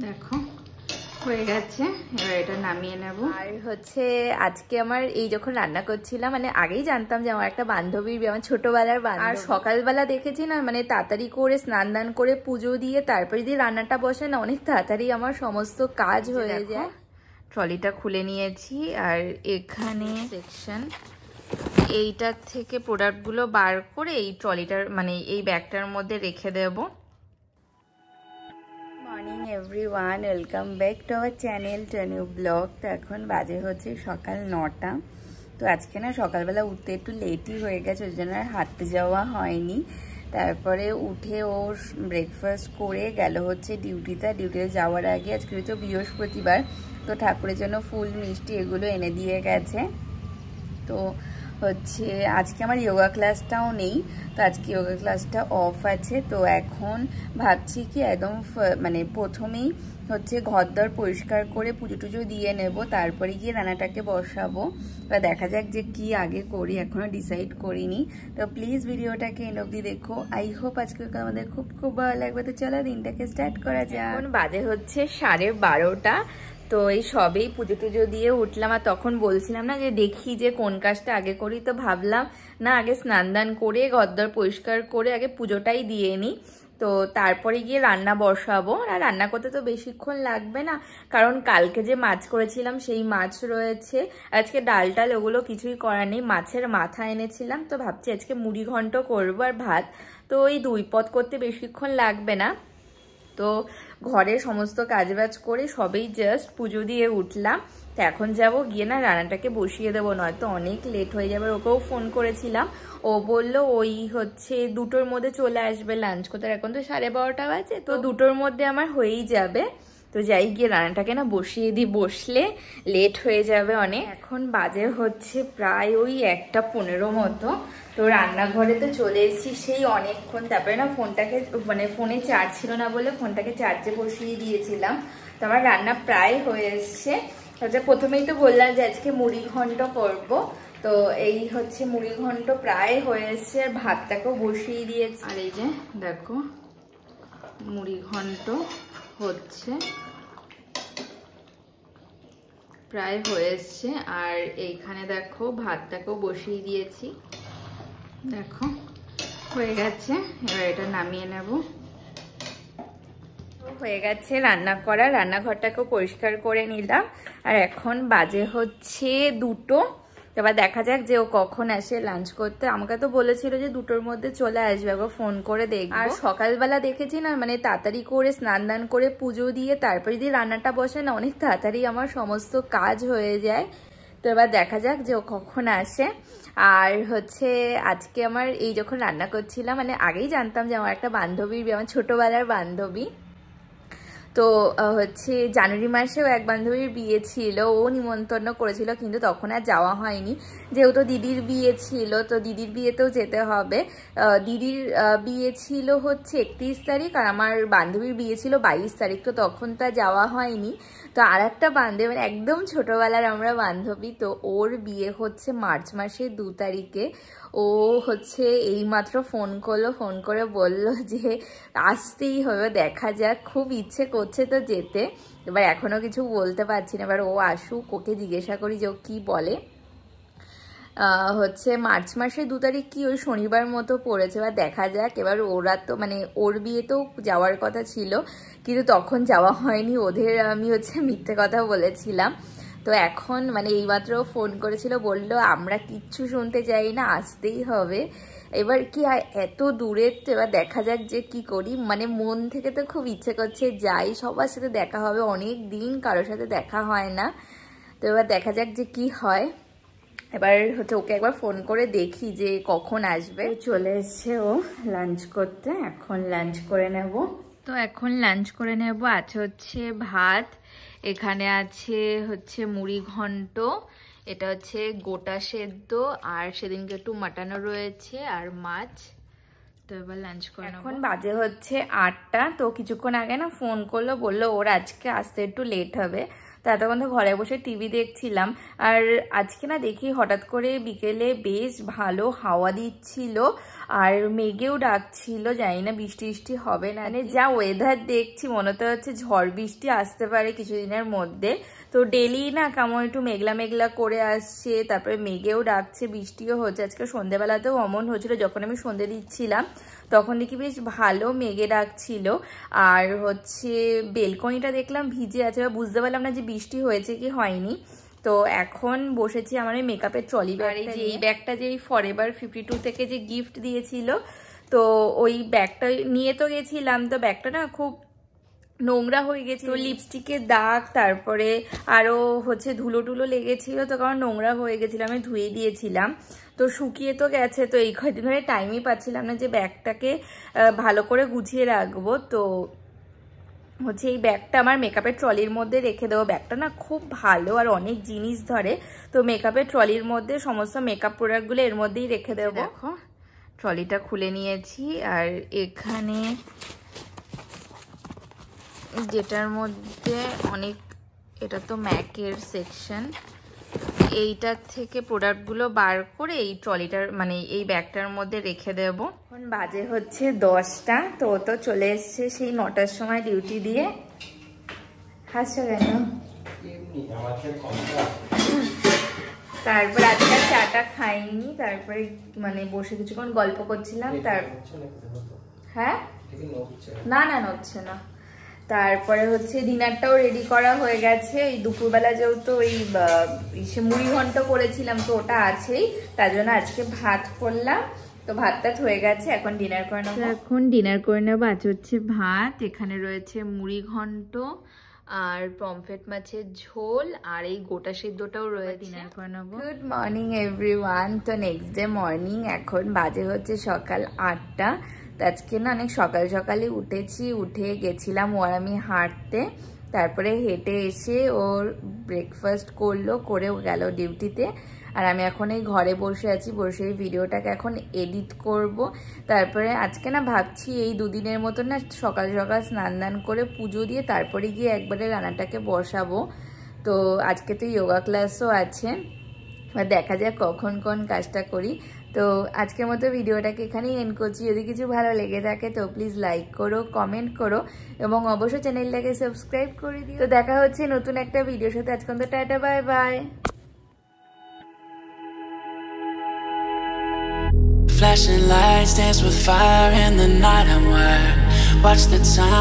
দেখো হয়ে গেছে, এবার এটা নামিয়ে নেব। আর হচ্ছে আজকে আমার এই যখন রান্না করছিলাম, মানে আগেই জানতাম যে আমার একটা বান্ধবীর বিয়ে, আমার ছোটবেলার বান্ধবী। আর সকালবেলা দেখেছি না, মানে তাড়াতাড়ি করে স্নান দান করে পুজো দিয়ে তারপরে যদি রান্নাটা বসে না, অনেক তাড়াতাড়ি আমার সমস্ত কাজ হয়ে যায়। ট্রলিটা খুলে নিয়েছি আর এখানে সেকশন, এইটার থেকে প্রোডাক্টগুলো বার করে এই ট্রলিটার মানে এই ব্যাগটার মধ্যে রেখে দেবো। Morning everyone, welcome back to our channel টনিউ ব্লগ। তো এখন বাজে হচ্ছে সকাল 9টা। তো আজকে না সকালবেলা উঠতে একটু লেটই হয়ে গেছে, ওই জন্য আর হাঁটতে যাওয়া হয়নি। তারপরে উঠে ও ব্রেকফাস্ট করে গেল হচ্ছে ডিউটিতে যাওয়ার আগে আজকে তো বৃহস্পতিবার, তো ঠাকুরের জন্য ফুল মিষ্টি এগুলো এনে দিয়ে গেছে। তো হচ্ছে আজকে আমার যোগা ক্লাসটাও নেই, তো আজকে যোগা ক্লাসটা অফ আছে। তো এখন ভাবছি কি একদম মানে প্রথমেই হচ্ছে ঘরদর পরিষ্কার করে পুজো টুজো দিয়ে নেব, তারপরে গিয়ে রান্নাটাকে বসাবো। বা দেখা যাক যে কি আগে করি, এখনো ডিসাইড করিনি। তো প্লিজ ভিডিওটাকে এন্ড অবধি দেখো। আই হোপ আজকে আমাদের খুব খুব ভালো লাগবে। তো চলো দিনটাকে স্টার্ট করা যাক। এখন বাজে হচ্ছে 12:30। তো এই সবেই পুজো টুজো দিয়ে উঠলাম, আর তখন বলছিলাম না যে দেখি যে কোন কাজটা আগে করি। তো ভাবলাম না আগে স্নান দান করে ঘরদর পরিষ্কার করে আগে পুজোটাই দিয়ে নিই, তো তারপরে গিয়ে রান্না বসাবো। আর রান্না করতে তো বেশিক্ষণ লাগবে না, কারণ কালকে যে মাছ করেছিলাম সেই মাছ রয়েছে। আজকে ডাল টাল ওগুলো কিছুই করার নেই, মাছের মাথা এনেছিলাম। তো ভাবছি আজকে মুড়ি ঘন্ট করবো আর ভাত। তো ওই 2 পদ করতে বেশিক্ষণ লাগবে না। তো ঘরের সমস্ত কাজবাজ করে সবেই জাস্ট পুজো দিয়ে উঠলাম। তো এখন যাব গিয়ে না রান্নাটাকে বসিয়ে দেবো, নয়তো অনেক লেট হয়ে যাবে। ওকেও ফোন করেছিলাম, ও বললো ওই হচ্ছে 2টোর মধ্যে চলে আসবে লাঞ্চ করতে। এখন তো 12:30 বাজে, তো 2টোর মধ্যে আমার হয়েই যাবে। তো যাই গিয়ে রান্নাটাকে না বসিয়ে দিই, বসলে লেট হয়ে যাবে অনেক। এখন বাজে হচ্ছে প্রায় ওই 1:15 মতো। তো রান্নাঘরে তো চলে এসেছি সেই অনেকক্ষণ। তারপরে না ফোনটাকে মানে ফোনে চার্জ ছিল না বলে ফোনটাকে চার্জে বসিয়ে দিয়েছিলাম। তো আমার রান্না প্রায় হয়ে এসছে। প্রথমেই তো বললাম যে আজকে মুড়ি ঘন্ট করবো। তো এই হচ্ছে মুড়ি ঘন্ট প্রায় হয়ে এসছে, আর ভাতটাকেও বসিয়ে দিয়েছি। আর এই যে দেখো মুড়ি ঘন্ট হচ্ছে, প্রায় হয়ে এসছে। আর এইখানে দেখো ভাতটাকেও বসিয়ে দিয়েছি, দেখো হয়ে গেছে। এবার এটা নামিয়ে নেব। হয়ে গেছে রান্না করা, রান্নাঘরটাকেও পরিষ্কার করে নিলাম। আর এখন বাজে হচ্ছে 2টো। এবার দেখা যাক যে ও কখন আসে লাঞ্চ করতে। আমাকে তো বলেছিল যে 2টোর মধ্যে চলে আসবে, একবার ফোন করে দেখবো। আর সকালবেলা দেখেছি না, মানে তাড়াতাড়ি করে স্নান দান করে পুজো দিয়ে তারপরে যদি রান্নাটা বসে না, অনেক তাড়াতাড়ি আমার সমস্ত কাজ হয়ে যায়। তো এবার দেখা যাক যে ও কখন আসে। আর হচ্ছে আজকে আমার এই যখন রান্না করছিলাম, মানে আগেই জানতাম যে আমার একটা বান্ধবীর বিয়ে, আমার ছোটবেলার বান্ধবী। তো হচ্ছে জানুয়ারি মাসেও এক বান্ধবীর বিয়ে ছিল, ও নিমন্ত্রণ করেছিল, কিন্তু তখন আর যাওয়া হয়নি যেহেতু দিদির বিয়ে ছিল। তো দিদির বিয়েতেও যেতে হবে। দিদির বিয়ে ছিল হচ্ছে 31 তারিখ, আর আমার বান্ধবীর বিয়ে ছিল 22 তারিখ। তো তখন তা যাওয়া হয়নি। তো আর একটা বান্ধবী, মানে একদম ছোটবেলার আমরা বান্ধবী, তো ওর বিয়ে হচ্ছে মার্চ মাসের 2 তারিখে। ও হচ্ছে এইমাত্র ফোন করলো, ফোন করে বলল যে আসতেই হবে। দেখা যাক, খুব ইচ্ছে করছে তো যেতে। এবার এখনো কিছু বলতে পারছি না, এবার ও আসুক, ওকে জিজ্ঞাসা করি যে ও কি বলে। হচ্ছে মার্চ মাসের 2 তারিখ কি ওই শনিবার মতো পড়েছে। এবার দেখা যাক। এবার ওরা তো মানে ওর বিয়েতেও যাওয়ার কথা ছিল, কিন্তু তখন যাওয়া হয়নি। ওদের আমি হচ্ছে মিথ্যে কথা বলেছিলাম। তো এখন মানে এইমাত্র ফোন করেছিল, বললো আমরা কিচ্ছু শুনতে চাই না, আসতেই হবে। এবার কি আর এত দূরের, তো এবার দেখা যাক যে কি করি। মানে মন থেকে তো খুব ইচ্ছে করছে যাই, সবার সাথে দেখা হবে, অনেক দিন কারোর সাথে দেখা হয় না। তো এবার দেখা যাক যে কি হয়। এবার হচ্ছে ওকে একবার ফোন করে দেখি যে কখন আসবে। চলে এসছে ও লাঞ্চ করতে, এখন লাঞ্চ করে নেব। তো এখন লাঞ্চ করে নেব। আছে হচ্ছে ভাত, এখানে আছে হচ্ছে মুড়ি ঘন্ট, এটা হচ্ছে গোটা সেদ্ধ, আর সেদিনকে একটু মাটানো রয়েছে, আর মাছ। তো এবার লাঞ্চ করে নেব। এখন বাজে হচ্ছে 8টা। তো কিছুক্ষণ আগে না ফোন করলো, বললো ওর আজকে আসতে একটু লেট হবে। তো এতক্ষণ তো ঘরে বসে টিভি দেখছিলাম। আর আজকে না দেখি হঠাৎ করে বিকেলে বেশ ভালো হাওয়া দিচ্ছিল আর মেঘেও ডাকছিল, জানি না বৃষ্টি বৃষ্টি হবে না। মানে যা ওয়েদার দেখছি মনে তো হচ্ছে ঝড় বৃষ্টি আসতে পারে কিছুদিনের মধ্যে। তো ডেলি না কেমন একটু মেঘলা মেঘলা করে আসছে, তারপরে মেঘেও ডাকছে, বৃষ্টিও হচ্ছে। আজকে সন্ধ্যেবেলাতেও অমন হচ্ছিল, যখন আমি সন্ধ্যে দিচ্ছিলাম তখন দেখি বেশ ভালো মেঘে ডাকছিল। আর হচ্ছে বেলকনিটা দেখলাম ভিজে আছে, বুঝতে পারলাম না যে বৃষ্টি হয়েছে কি হয়নি। তো এখন বসেছি আমার ওই মেকআপের ট্রলি ব্যাগ, যে এই ব্যাগটা যে ফরএভার 52 থেকে যে গিফট দিয়েছিল, তো ওই ব্যাগটা নিয়ে তো গেছিলাম। তো ব্যাগটা না খুব নোংরা হয়ে গেছিল, লিপস্টিকের দাগ, তারপরে আরও হচ্ছে ধুলো টুলো লেগেছিল, তো কারণ নোংরা হয়ে গেছিলো আমি ধুয়ে দিয়েছিলাম। তো শুকিয়ে তো গেছে, তো এই কয়েকদিন ধরে টাইমই পাচ্ছিলাম না যে ব্যাগটাকে ভালো করে গুছিয়ে রাখবো। তো হচ্ছে এই ব্যাগটা আমার মেকআপের ট্রলির মধ্যে রেখে দেবো। ব্যাগটা না খুব ভালো আর অনেক জিনিস ধরে, তো মেকআপের ট্রলির মধ্যে সমস্ত মেকআপ প্রোডাক্টগুলো এর মধ্যেই রেখে দেবো। দেখো ট্রলিটা খুলে নিয়েছি, আর এখানে যেটার মধ্যে অনেক, এটা তো ম্যাকের সেকশন, এইটার থেকে প্রোডাক্টগুলো বার করে এই ট্রলিটার মানে এই ব্যাগটার মধ্যে রেখে দেব। এখন বাজে হচ্ছে 10টা, তো তো চলে এসছে সেই 9টার সময় ডিউটি দিয়ে। হাসছো কেন? তারপর আজকে চাটা খাইনি, তারপরে মানে বসে কিছুক্ষণ গল্প করছিলাম। হ্যাঁ না না নড়ছে না। তারপরে হচ্ছে ডিনারটাও রেডি করা হয়ে গেছে। এই দুপুরবেলা যেহেতু ওই মুড়ি ঘন্ট করেছিলাম, তো ওটা আছেই, তার জন্য আজকে ভাত করলাম। তো ভাতটা হয়ে গেছে, এখন ডিনার করে নেবো। এখন ডিনার করে নেবো। আজ হচ্ছে ভাত, এখানে রয়েছে মুড়ি ঘন্ট আর পমফ্রেট মাছের ঝোল, আর এই গোটা সিদ্ধটাও রয়েছে। ডিনার করে নেবো। Good morning everyone. তো নেক্সট ডে মর্নিং, এখন বাজে হচ্ছে সকাল 8টা। আজকে না অনেক সকাল সকালে উঠেছি, উঠে গেছিলাম ও আর আমি হাঁটতে, তারপরে হেঁটে এসে ওর ব্রেকফাস্ট করলো, করে ও গেল ডিউটিতে। আর আমি এখন এই ঘরে বসে আছি, বসে এই ভিডিওটাকে এখন এডিট করব। তারপরে আজকে না ভাবছি এই দুদিনের মতো না সকাল সকাল স্নান দান করে পুজো দিয়ে তারপরে গিয়ে একবারে রান্নাটাকে বসাবো। তো আজকে তো যোগা ক্লাসও আছে, এবার দেখা যাক কখন কোন কাজটা করি। তো আজকের মতো ভিডিওটাকে এখানেই এন্ড করছি। যদি কিছু ভালো লেগে থাকে তো প্লিজ লাইক করো, কমেন্ট করো এবং অবশ্যই চ্যানেলটাকে সাবস্ক্রাইব করে দিও। তো দেখা হচ্ছে নতুন একটা ভিডিওর সাথে। আজকে তো tata, bye bye. Flashing lights dance with fire in the night. I'm wired. Watch the time.